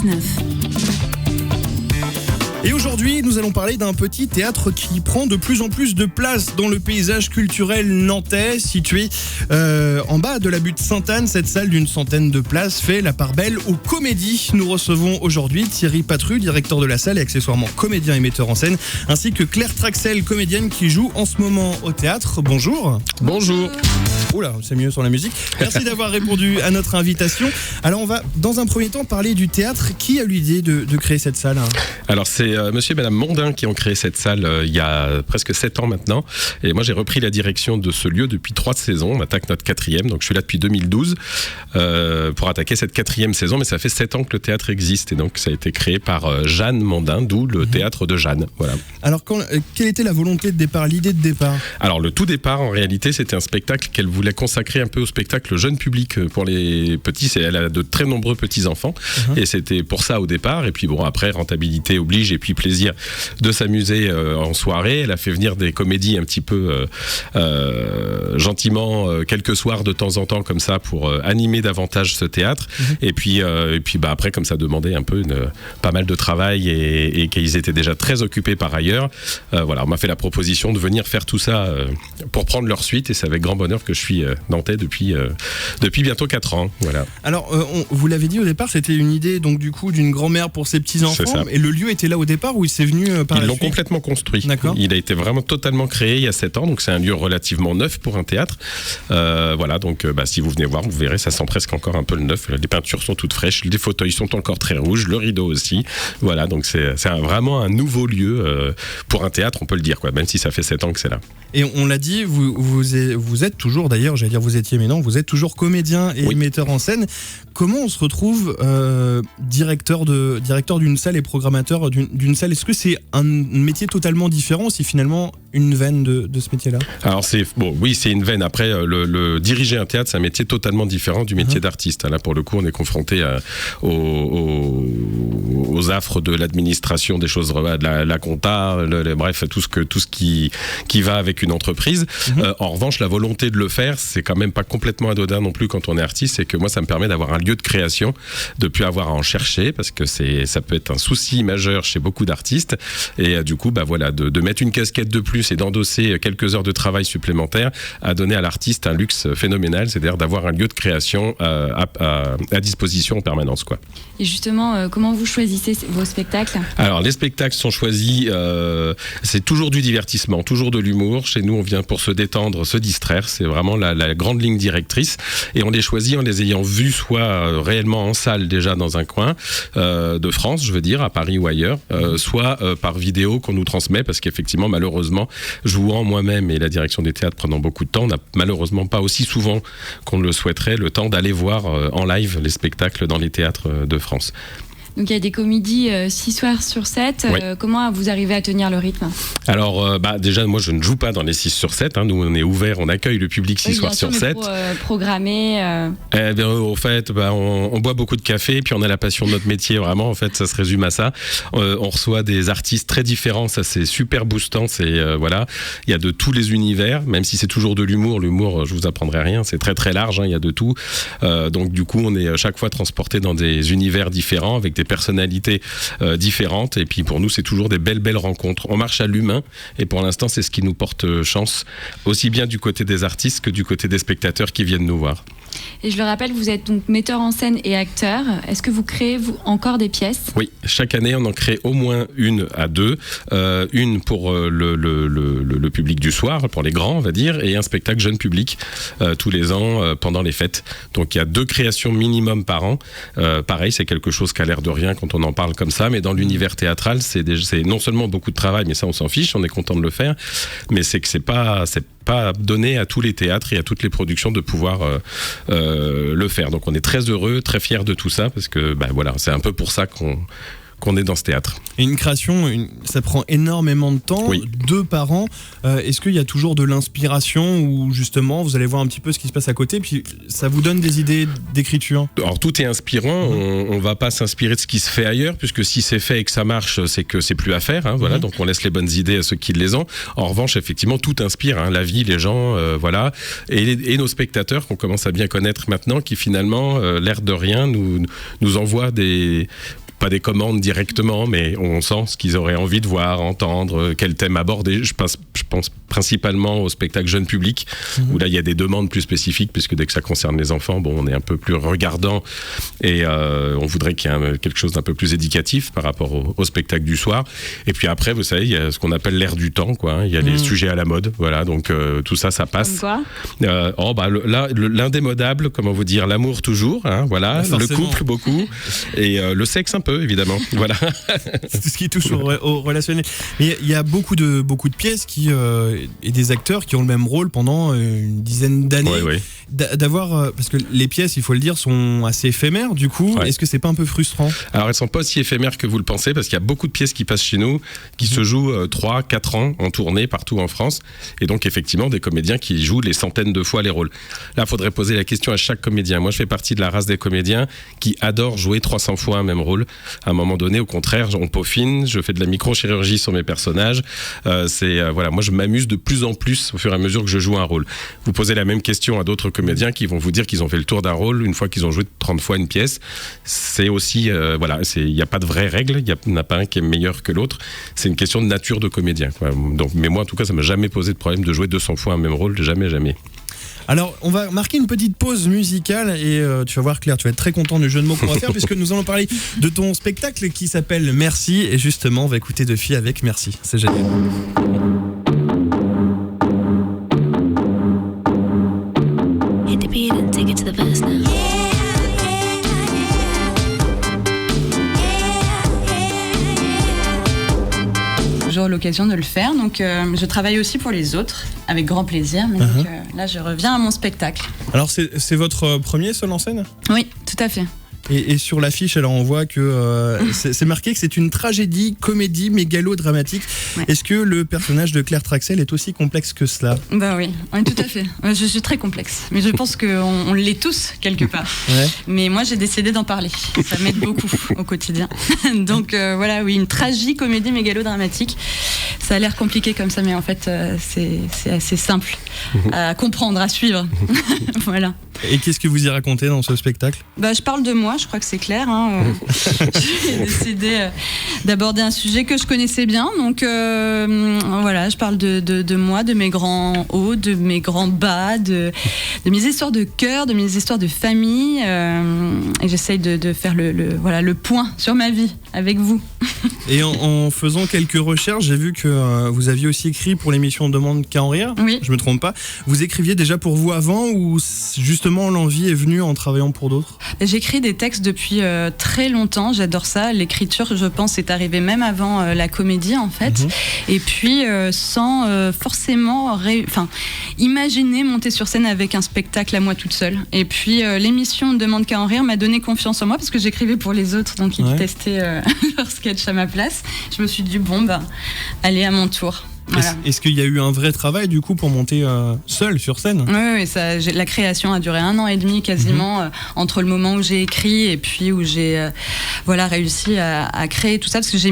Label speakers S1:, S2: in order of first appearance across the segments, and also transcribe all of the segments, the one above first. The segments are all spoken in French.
S1: 19.
S2: Et aujourd'hui, nous allons parler d'un petit théâtre qui prend de plus en plus de place dans le paysage culturel nantais, situé en bas de la butte Sainte-Anne. Cette salle d'une centaine de places fait la part belle aux comédies. Nous recevons aujourd'hui Thierry Patru, directeur de la salle et accessoirement comédien et metteur en scène, ainsi que Claire Traxel, comédienne qui joue en ce moment au théâtre. Bonjour.
S3: Bonjour.
S2: Oula, c'est mieux sur la musique. Merci d'avoir répondu à notre invitation. Alors on va dans un premier temps parler du théâtre. Qui a eu l'idée de créer cette salle ?
S3: Alors c'est monsieur et madame Mondin qui ont créé cette salle il y a presque 7 ans maintenant. Et moi j'ai repris la direction de ce lieu depuis 3 saisons. On attaque notre 4e, donc je suis là depuis 2012 pour attaquer cette 4e saison. Mais ça fait 7 ans que le théâtre existe et donc ça a été créé par Jeanne Mondin, d'où le théâtre de Jeanne. Voilà.
S2: Alors quelle était la volonté de départ, l'idée de départ ?
S3: Alors le tout départ en réalité c'était un spectacle qu'elle voulait consacrer un peu au spectacle jeune public pour les petits. Elle a de très nombreux petits-enfants et c'était pour ça au départ. Et puis bon, après, rentabilité oblige et puis plaisir de s'amuser en soirée. Elle a fait venir des comédies un petit peu gentiment quelques soirs de temps en temps comme ça pour animer davantage ce théâtre. Et puis après, comme ça demandait un peu pas mal de travail et qu'ils étaient déjà très occupés par ailleurs, voilà, on m'a fait la proposition de venir faire tout ça pour prendre leur suite et c'est avec grand bonheur que je suis nantais depuis bientôt 4 ans. Voilà.
S2: Alors, vous l'avez dit au départ, c'était une idée donc du coup d'une grand-mère pour ses petits-enfants. Et le lieu était là au départ ou il s'est venu par la suite ?
S3: Ils l'ont complètement construit. D'accord. Il a été vraiment totalement créé il y a 7 ans, donc c'est un lieu relativement neuf pour un théâtre. Voilà, donc si vous venez voir, vous verrez, ça sent presque encore un peu le neuf. Les peintures sont toutes fraîches, les fauteuils sont encore très rouges, le rideau aussi. Voilà, donc c'est vraiment un nouveau lieu pour un théâtre, on peut le dire, quoi, même si ça fait 7 ans que c'est là.
S2: Et on l'a dit, vous êtes toujours, d'ailleurs, j'allais dire vous étiez, mais non, vous êtes toujours comédien et metteur en scène. Comment on se retrouve directeur d'une salle et programmateur d'une salle ? Est-ce que c'est un métier totalement différent, si finalement une veine de ce métier-là ?
S3: Alors oui, c'est une veine. Après, le diriger un théâtre, c'est un métier totalement différent du métier d'artiste. Là, pour le coup, on est confronté aux affres de l'administration, des choses, de la compta, bref, tout ce qui va avec une entreprise. En revanche, la volonté de le faire, c'est quand même pas complètement anodin non plus quand on est artiste. C'est que moi, ça me permet d'avoir un lieu de création, de plus avoir à en chercher, parce que ça peut être un souci majeur chez beaucoup d'artistes. Et du coup, voilà, de mettre une casquette de plus et d'endosser quelques heures de travail supplémentaires a donné à l'artiste un luxe phénoménal, c'est-à-dire d'avoir un lieu de création à disposition en permanence, quoi.
S1: Et justement, comment vous choisissez vos spectacles ?
S3: Alors, les spectacles sont choisis, c'est toujours du divertissement, toujours de l'humour. Chez nous, on vient pour se détendre, se distraire. C'est vraiment la grande ligne directrice. Et on les choisit en les ayant vus soit réellement en salle déjà dans un coin de France, je veux dire, à Paris ou ailleurs, soit par vidéo qu'on nous transmet, parce qu'effectivement, malheureusement, jouant moi-même et la direction des théâtres prenant beaucoup de temps, on n'a malheureusement pas aussi souvent qu'on le souhaiterait le temps d'aller voir en live les spectacles dans les théâtres de France.
S1: Donc il y a des comédies 6 soirs sur 7.
S3: Oui.
S1: Comment vous arrivez à tenir le rythme ?
S3: Alors déjà, moi je ne joue pas dans les 6 sur 7. Nous on est ouvert, on accueille le public 6 soirs sur 7.
S1: Pour programmer.
S3: Au fait, on boit beaucoup de café, puis on a la passion de notre métier, vraiment. En fait, ça se résume à ça. On reçoit des artistes très différents, ça c'est super boostant. Voilà, il y a de tous les univers, même si c'est toujours de l'humour. L'humour, je vous apprendrai rien, c'est très très large. Il y a de tout. Donc du coup, on est chaque fois transporté dans des univers différents avec des personnalités différentes, et puis pour nous c'est toujours des belles rencontres. On marche à l'humain et pour l'instant c'est ce qui nous porte chance, aussi bien du côté des artistes que du côté des spectateurs qui viennent nous voir.
S1: Et je le rappelle, vous êtes donc metteur en scène et acteur. Est-ce que vous créez encore des pièces ?
S3: Oui, chaque année on en crée au moins 1 à 2, une pour le public du soir, pour les grands on va dire, et un spectacle jeune public tous les ans pendant les fêtes. Donc il y a 2 créations minimum par an. Pareil, c'est quelque chose qui a l'air de rien quand on en parle comme ça, mais dans l'univers théâtral c'est non seulement beaucoup de travail, mais ça on s'en fiche, on est content de le faire, mais c'est que c'est pas donné à tous les théâtres et à toutes les productions de pouvoir le faire. Donc on est très heureux, très fiers de tout ça, parce que voilà, c'est un peu pour ça qu'on est dans ce théâtre.
S2: Et une création, ça prend énormément de temps, 2 par an. Est-ce qu'il y a toujours de l'inspiration ou justement vous allez voir un petit peu ce qui se passe à côté, puis ça vous donne des idées d'écriture?
S3: Alors tout est inspirant, on ne va pas s'inspirer de ce qui se fait ailleurs, puisque si c'est fait et que ça marche, c'est que c'est plus à faire. Voilà, donc on laisse les bonnes idées à ceux qui les ont. En revanche, effectivement, tout inspire, la vie, les gens, voilà. Et nos spectateurs qu'on commence à bien connaître maintenant, qui finalement, l'air de rien, nous envoient pas des commandes directement, mais on sent ce qu'ils auraient envie de voir, entendre, quel thème aborder. Je pense principalement au spectacle jeune public, où là il y a des demandes plus spécifiques, puisque dès que ça concerne les enfants, on est un peu plus regardant et on voudrait qu'il y ait quelque chose d'un peu plus éducatif par rapport au spectacle du soir. Et puis après, vous savez, il y a ce qu'on appelle l'air du temps, quoi. Il y a les sujets à la mode, voilà. Donc tout ça passe.
S1: Comme
S3: quoi l'indémodable, comment vous dire, l'amour toujours, hein, voilà, le couple beaucoup et le sexe un peu, évidemment. Voilà.
S2: C'est tout ce qui touche au relationnel. Mais il y a beaucoup de pièces et des acteurs qui ont le même rôle pendant une dizaine d'années.
S3: Oui.
S2: D'avoir, parce que les pièces, il faut le dire, sont assez éphémères. Du coup, est-ce que c'est pas un peu frustrant ?
S3: Alors, elles sont pas aussi éphémères que vous le pensez, parce qu'il y a beaucoup de pièces qui passent chez nous, qui se jouent 3-4 ans en tournée partout en France. Et donc, effectivement, des comédiens qui jouent les centaines de fois les rôles. Là, il faudrait poser la question à chaque comédien. Moi, je fais partie de la race des comédiens qui adorent jouer 300 fois un même rôle. À un moment donné, au contraire, on peaufine, je fais de la microchirurgie sur mes personnages. Moi, je m'amuse de plus en plus au fur et à mesure que je joue un rôle. Vous posez la même question à d'autres comédiens qui vont vous dire qu'ils ont fait le tour d'un rôle une fois qu'ils ont joué 30 fois une pièce. C'est aussi, il n'y a pas de vraie règle, il n'y en a pas un qui est meilleur que l'autre. C'est une question de nature de comédien, quoi. Donc, mais moi, en tout cas, ça m'a jamais posé de problème de jouer 200 fois un même rôle, jamais.
S2: Alors, on va marquer une petite pause musicale et tu vas voir, Claire, tu vas être très content du jeu de mots qu'on va faire puisque nous allons parler de ton spectacle qui s'appelle Merci et justement, on va écouter Duffy avec Merci. C'est génial.
S4: Hit the beat and take it to the verse now.
S5: Toujours l'occasion de le faire, donc je travaille aussi pour les autres avec grand plaisir, mais donc, là je reviens à mon spectacle.
S2: Alors c'est votre premier seul en scène ?
S5: Oui, tout à fait.
S2: Et sur l'affiche, alors on voit que c'est marqué que c'est une tragédie, comédie, mégalo-dramatique.
S5: Ouais.
S2: Est-ce que le personnage de Claire Traxel est aussi complexe que cela ?
S5: Bah oui, tout à fait. Je suis très complexe, mais je pense qu'on l'est tous quelque part.
S2: Ouais.
S5: Mais moi j'ai décidé d'en parler, ça m'aide beaucoup au quotidien. Donc oui, une tragicomédie mégalo-dramatique. Ça a l'air compliqué comme ça, mais en fait c'est assez simple à comprendre, à suivre. Voilà.
S2: Et qu'est-ce que vous y racontez dans ce spectacle ?
S5: Je parle de moi, je crois que c'est clair. J'ai décidé d'aborder un sujet que je connaissais bien. Donc je parle de moi, de mes grands hauts, de mes grands bas, de mes histoires de cœur, de mes histoires de famille. Et j'essaye de faire le point sur ma vie avec vous.
S2: Et en faisant quelques recherches, j'ai vu que vous aviez aussi écrit pour l'émission Demande qu'à en rire.
S5: Oui.
S2: Je me trompe pas. Vous écriviez déjà pour vous avant ou justement l'envie est venue en travaillant pour d'autres ?
S5: J'écris des textes depuis très longtemps, j'adore ça. L'écriture, je pense, est arrivée même avant la comédie, en fait. Et puis, sans forcément imaginer monter sur scène avec un spectacle à moi toute seule. Et puis, l'émission Demande qu'à en rire m'a donné confiance en moi parce que j'écrivais pour les autres, donc ils testaient leur sketch à ma place. Je me suis dit, allez, à mon tour. Voilà.
S2: Est-ce qu'il y a eu un vrai travail du coup pour monter seul sur scène ?
S5: Oui, la création a duré 1 an et demi quasiment entre le moment où j'ai écrit et puis où j'ai réussi à créer tout ça parce que j'ai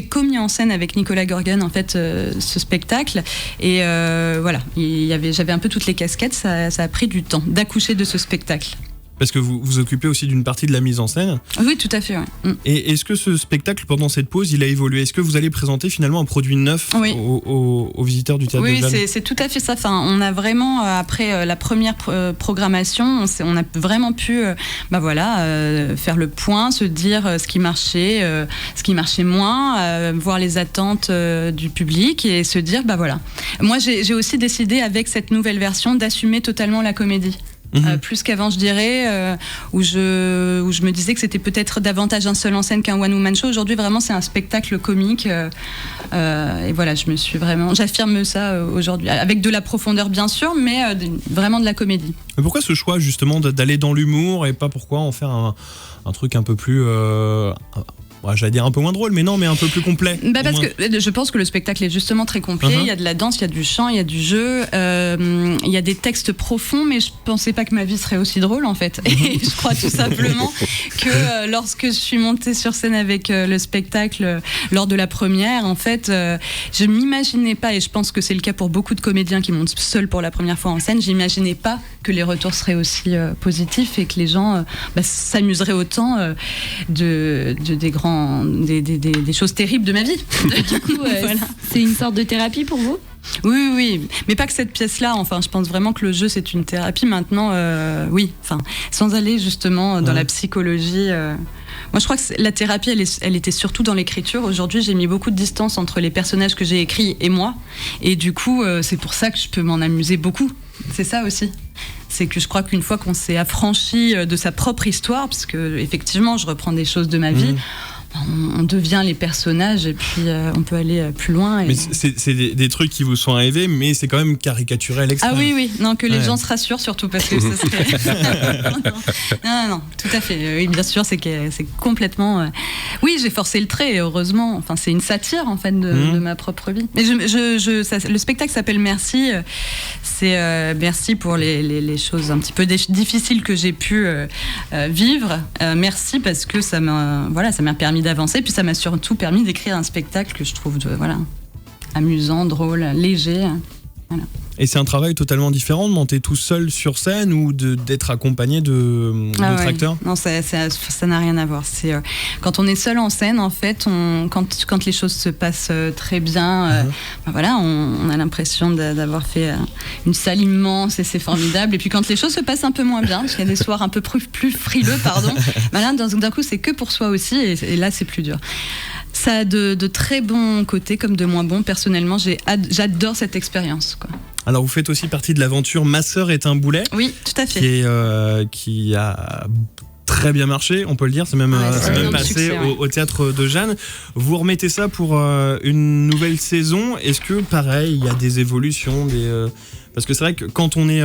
S5: commis en scène avec Nicolas Gorgon en fait ce spectacle et j'avais un peu toutes les casquettes, ça a pris du temps d'accoucher de ce spectacle.
S2: Parce que vous vous occupez aussi d'une partie de la mise en scène.
S5: Oui, tout à fait. Ouais.
S2: Et est-ce que ce spectacle, pendant cette pause, il a évolué ? Est-ce que vous allez présenter finalement un produit neuf aux visiteurs du Théâtre de Jalles ?
S5: Oui, c'est tout à fait ça. Enfin, on a vraiment, après la première programmation, on a vraiment pu faire le point, se dire ce qui marchait moins, voir les attentes du public et se dire, Moi, j'ai aussi décidé, avec cette nouvelle version, d'assumer totalement la comédie. Plus qu'avant, je dirais, où je me disais que c'était peut-être davantage un seul en scène qu'un one-woman show. Aujourd'hui, vraiment, c'est un spectacle comique. Et voilà, j'affirme ça aujourd'hui, avec de la profondeur, bien sûr, mais vraiment de la comédie.
S2: Mais pourquoi ce choix, justement, d'aller dans l'humour et pas pourquoi en faire un truc un peu plus j'allais dire un peu moins drôle, mais non, mais un peu plus complet.
S5: Parce que je pense que le spectacle est justement très complet. Il y a de la danse, il y a du chant, il y a du jeu, il y a des textes profonds, mais je pensais pas que ma vie serait aussi drôle en fait. Et je crois tout simplement que lorsque je suis montée sur scène avec le spectacle lors de la première, en fait, je m'imaginais pas, et je pense que c'est le cas pour beaucoup de comédiens qui montent seuls pour la première fois en scène, j'imaginais pas que les retours seraient aussi positifs et que les gens s'amuseraient autant des choses terribles de ma vie.
S1: Du coup, c'est une sorte de thérapie pour vous ?
S5: Oui, mais pas que cette pièce-là. Enfin, je pense vraiment que le jeu c'est une thérapie maintenant. Oui, enfin, sans aller justement dans la psychologie. Moi, je crois que la thérapie, elle était surtout dans l'écriture. Aujourd'hui, j'ai mis beaucoup de distance entre les personnages que j'ai écrits et moi, et du coup, c'est pour ça que je peux m'en amuser beaucoup. C'est ça aussi. C'est que je crois qu'une fois qu'on s'est affranchi de sa propre histoire, parce que effectivement, je reprends des choses de ma vie. On devient les personnages et puis on peut aller plus loin.
S2: Mais c'est des trucs qui vous sont arrivés, mais c'est quand même caricaturé à l'extrême.
S5: Ah oui, non, que les gens se rassurent surtout parce que ça serait... non, tout à fait. Oui, bien sûr, c'est complètement... Oui, j'ai forcé le trait, et heureusement. Enfin, c'est une satire en fait de ma propre vie. Mais le spectacle s'appelle Merci. C'est merci pour les choses un petit peu difficiles que j'ai pu vivre. Merci parce que ça m'a permis d'avancer, puis ça m'a surtout permis d'écrire un spectacle que je trouve amusant, drôle, léger. Voilà.
S2: Et c'est un travail totalement différent de monter tout seul sur scène ou d'être accompagné d'autres acteurs ?
S5: Non, ça n'a rien à voir. C'est quand on est seul en scène, en fait, quand les choses se passent très bien, on a l'impression d'avoir fait une salle immense et c'est formidable. Et puis quand les choses se passent un peu moins bien, parce qu'il y a des soirs un peu plus frileux, d'un coup c'est que pour soi aussi, et là c'est plus dur. Ça a de très bons côtés comme de moins bons. Personnellement, j'adore cette expérience, quoi.
S2: Alors vous faites aussi partie de l'aventure Ma sœur est un boulet.
S5: Oui, tout à fait.
S2: Qui a très bien marché, on peut le dire. C'est même passé succès, au théâtre de Jeanne. Vous remettez ça pour une nouvelle saison. Est-ce que pareil, il y a des évolutions, parce que c'est vrai que quand on est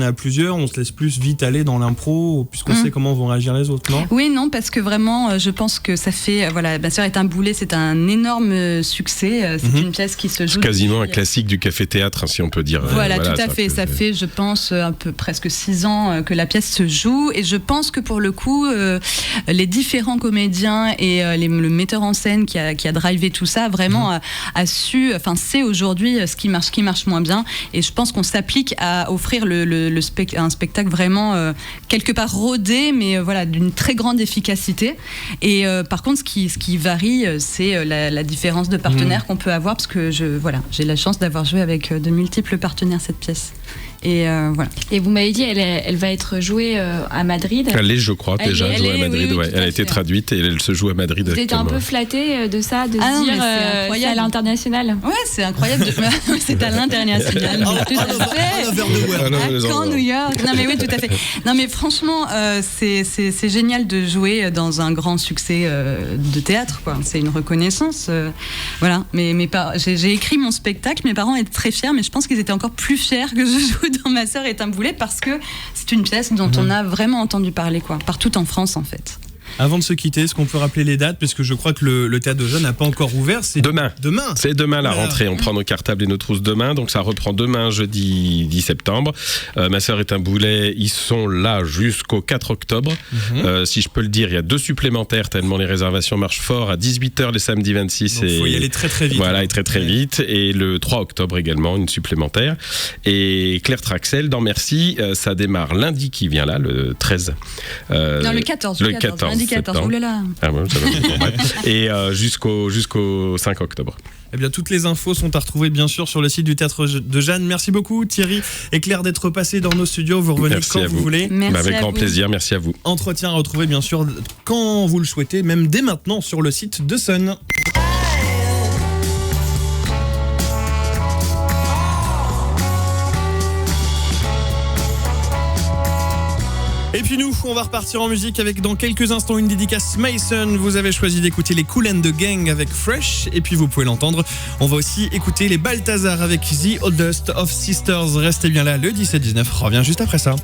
S2: à plusieurs, on se laisse plus vite aller dans l'impro, puisqu'on sait comment vont réagir les autres, non ?
S5: Oui, non, parce que vraiment, je pense que ça fait... Ma sœur est un boulet, c'est un énorme succès. C'est une pièce qui se joue...
S3: C'est quasiment un classique du café-théâtre, si on peut dire.
S5: Voilà, tout à fait. Ça fait, je pense, un peu presque 6 ans que la pièce se joue. Et je pense que pour le coup, les différents comédiens et le metteur en scène qui a drivé tout ça, vraiment a su... Enfin, c'est aujourd'hui ce qui marche moins bien. Et je pense qu'on s'applique à offrir un spectacle vraiment quelque part rodé, mais d'une très grande efficacité. Et par contre, ce qui varie, c'est la différence de partenaires qu'on peut avoir, parce que j'ai la chance d'avoir joué avec de multiples partenaires cette pièce. Et voilà.
S1: Et vous m'avez dit, elle va être jouée à Madrid.
S3: Elle est, je crois, déjà jouée à Madrid. Oui, elle a été traduite et elle se joue à Madrid.
S1: Vous êtes un peu flatté de ça, de se dire c'est à l'international.
S5: Ouais, c'est incroyable. C'est à l'international. New York. Non mais oui, tout à fait. Non mais franchement, c'est génial de jouer dans un grand succès de théâtre, quoi. C'est une reconnaissance. Voilà. Mais j'ai écrit mon spectacle. Mes parents étaient très fiers, mais je pense qu'ils étaient encore plus fiers que je joue dans Ma sœur est un boulet, parce que c'est une pièce dont on a vraiment entendu parler, quoi, partout en France en fait.
S2: Avant de se quitter, est-ce qu'on peut rappeler les dates ? Parce que je crois que le théâtre de Jeanne n'a pas encore ouvert. C'est demain.
S3: C'est demain la rentrée. On prend nos cartables et nos trousses demain. Donc ça reprend demain, jeudi 10 septembre. Ma sœur est un boulet. Ils sont là jusqu'au 4 octobre. Si je peux le dire, il y a 2 supplémentaires tellement les réservations marchent fort. À 18h les samedis 26.
S2: Donc il faut y aller très très vite.
S3: Voilà, et très très vite. Et le 3 octobre également, une supplémentaire. Et Claire Traxel dans Merci, ça démarre lundi qui vient là, le 13.
S5: Non, le 14. Le 14. Indicateur, oulala.
S3: Ah ouais, ça va. Et jusqu'au 5 octobre.
S2: Eh bien, toutes les infos sont à retrouver bien sûr sur le site du Théâtre de Jeanne. Merci beaucoup Thierry et Claire d'être passés dans nos studios. Vous revenez quand vous voulez.
S3: Avec grand plaisir, merci à vous.
S2: Entretien à retrouver bien sûr quand vous le souhaitez, même dès maintenant sur le site de Sun. Et puis nous, on va repartir en musique avec dans quelques instants une dédicace Mason. Vous avez choisi d'écouter les Kool and the Gang avec Fresh. Et puis vous pouvez l'entendre, on va aussi écouter les Balthazar avec The Oldest of Sisters. Restez bien là, le 17-19 revient juste après ça.